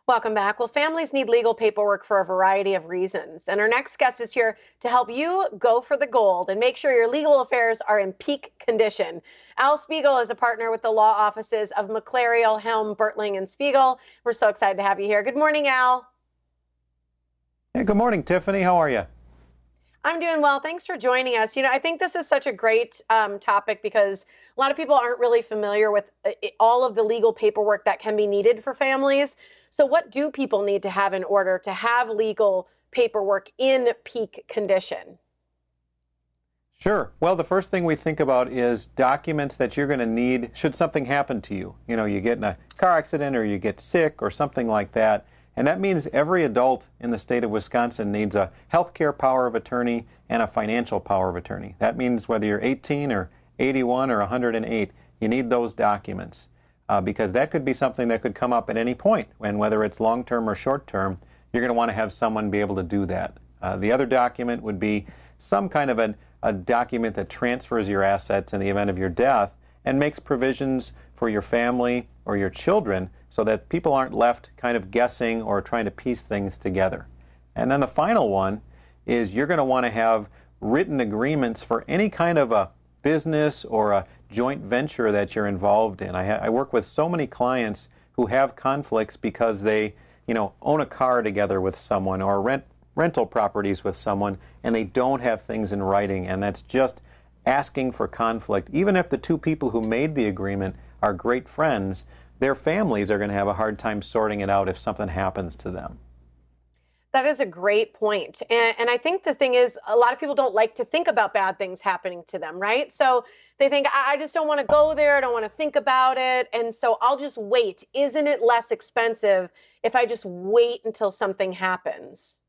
Welcome back. Well, families need legal paperwork for a variety of reasons. And our next guest is here to help you go for the gold and make sure your legal affairs are in peak condition. Al Spiegel is a partner with the law offices of McLario, Helm, Bertling, and Spiegel. We're so excited to have you here. Good morning, Al. Hey, good morning, Tiffany. How are you? I'm doing well. Thanks for joining us. I think this is such a great topic because a lot of people aren't really familiar with all of the legal paperwork that can be needed for families. So what do people need to have in order to have legal paperwork in peak condition? Sure. Well, the first thing we think about is documents that you're going to need should something happen to you. You get in a car accident or you get sick or something like that. And that means every adult in the state of Wisconsin needs a healthcare power of attorney and a financial power of attorney. That means whether you're 18 or 81 or 108, you need those documents because that could be something that could come up at any point. And whether it's long-term or short-term, you're going to want to have someone be able to do that. The other document would be some kind of a document that transfers your assets in the event of your death and makes provisions for your family or your children so that people aren't left kind of guessing or trying to piece things together. And then the final one is you're going to want to have written agreements for any kind of a business or a joint venture that you're involved in. I work with so many clients who have conflicts because they, own a car together with someone or rental properties with someone and they don't have things in writing, and that's just asking for conflict. Even if the two people who made the agreement are great friends, their families are going to have a hard time sorting it out if something happens to them. That is a great point. And I think the thing is, a lot of people don't like to think about bad things happening to them, right? So they think, I just don't want to go there. I don't want to think about it. And so I'll just wait. Isn't it less expensive if I just wait until something happens?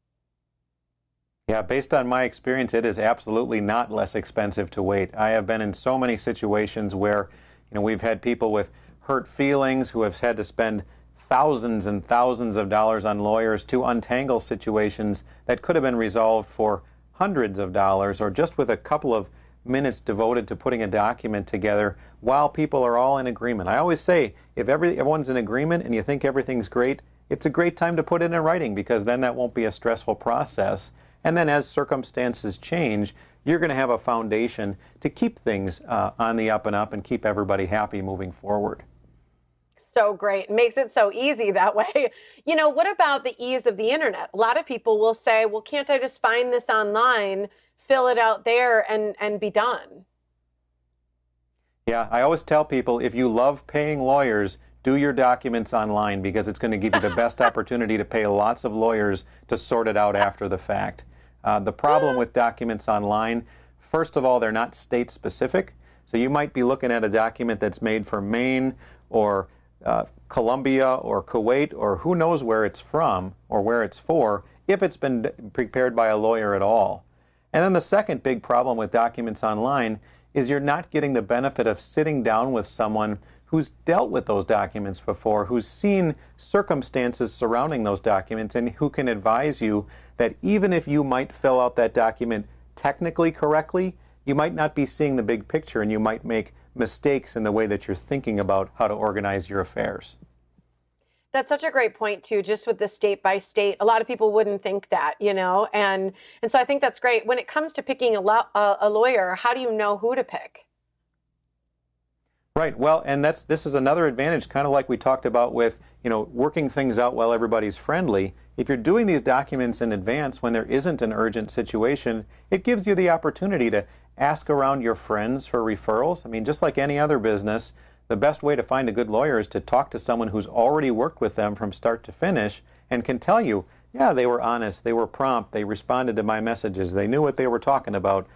Yeah, based on my experience, it is absolutely not less expensive to wait. I have been in so many situations where, we've had people with hurt feelings who have had to spend thousands and thousands of dollars on lawyers to untangle situations that could have been resolved for hundreds of dollars or just with a couple of minutes devoted to putting a document together while people are all in agreement. I always say, if everyone's in agreement and you think everything's great, it's a great time to put it in writing because then that won't be a stressful process. And then as circumstances change, you're going to have a foundation to keep things on the up and up and keep everybody happy moving forward. So great. It makes it so easy that way. What about the ease of the internet? A lot of people will say, well, can't I just find this online, fill it out there and be done? Yeah, I always tell people if you love paying lawyers, do your documents online because it's going to give you the best opportunity to pay lots of lawyers to sort it out after the fact. The problem with documents online, first of all, they're not state specific. So you might be looking at a document that's made for Maine or Colombia or Kuwait or who knows where it's from or where it's for, if it's been prepared by a lawyer at all. And then the second big problem with documents online is you're not getting the benefit of sitting down with someone who's dealt with those documents before, who's seen circumstances surrounding those documents, and who can advise you that even if you might fill out that document technically correctly, you might not be seeing the big picture and you might make mistakes in the way that you're thinking about how to organize your affairs. That's such a great point too, just with the state by state. A lot of people wouldn't think that, and so I think that's great. When it comes to picking a lawyer, how do you know who to pick? Right. Well, and this is another advantage, kind of like we talked about with, working things out while everybody's friendly. If you're doing these documents in advance when there isn't an urgent situation, it gives you the opportunity to ask around your friends for referrals. I mean, just like any other business, the best way to find a good lawyer is to talk to someone who's already worked with them from start to finish and can tell you, yeah, they were honest, they were prompt, they responded to my messages, they knew what they were talking about,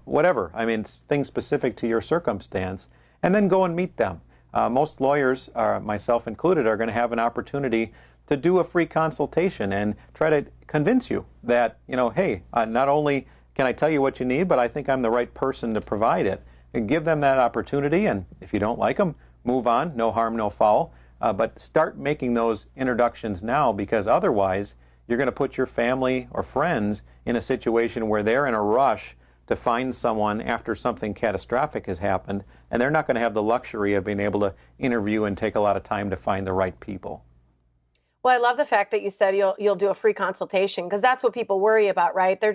whatever. I mean, things specific to your circumstance. And then go and meet them. Most lawyers, myself included, are going to have an opportunity to do a free consultation and try to convince you that, hey, not only can I tell you what you need, but I think I'm the right person to provide it. And give them that opportunity, and if you don't like them, move on, no harm, no foul. But start making those introductions now, because otherwise you're going to put your family or friends in a situation where they're in a rush to find someone after something catastrophic has happened, and they're not going to have the luxury of being able to interview and take a lot of time to find the right people. Well, I love the fact that you said you'll do a free consultation because that's what people worry about, right? They're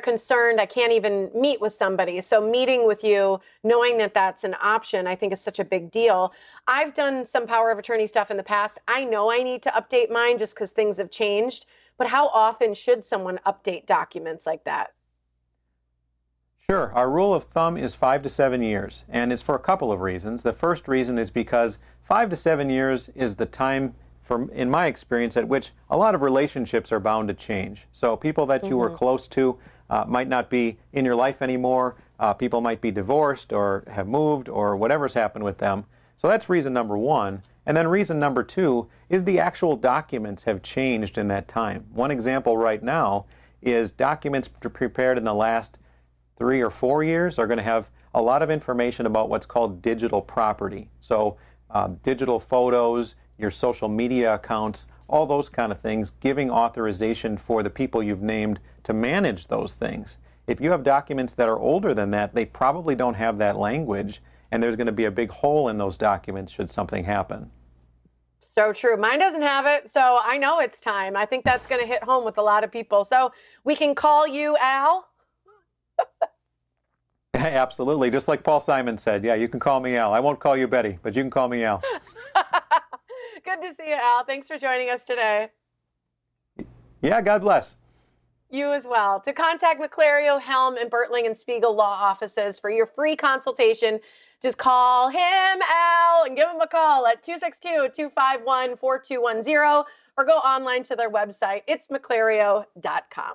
concerned I can't even meet with somebody. So meeting with you, knowing that that's an option, I think is such a big deal. I've done some power of attorney stuff in the past. I know I need to update mine just because things have changed, but how often should someone update documents like that? Sure. Our rule of thumb is 5 to 7 years, and it's for a couple of reasons. The first reason is because 5 to 7 years is the time, from in my experience, at which a lot of relationships are bound to change. So people that you were Hmm. close to might not be in your life anymore. People might be divorced or have moved or whatever's happened with them. So that's reason number one. And then reason number two is the actual documents have changed in that time. One example right now is documents prepared in the last 3 or 4 years are going to have a lot of information about what's called digital property. So digital photos, your social media accounts, all those kind of things, giving authorization for the people you've named to manage those things. If you have documents that are older than that, they probably don't have that language, and there's going to be a big hole in those documents should something happen. So true. Mine doesn't have it, so I know it's time. I think that's going to hit home with a lot of people. So we can call you Al. Absolutely. Just like Paul Simon said, yeah, you can call me Al. I won't call you Betty, but you can call me Al. Good to see you, Al. Thanks for joining us today. Yeah, God bless. You as well. To contact McLario, Helm, and Bertling and Spiegel law offices for your free consultation, just call him, Al, and give him a call at 262-251-4210 or go online to their website. It's mcclario.com.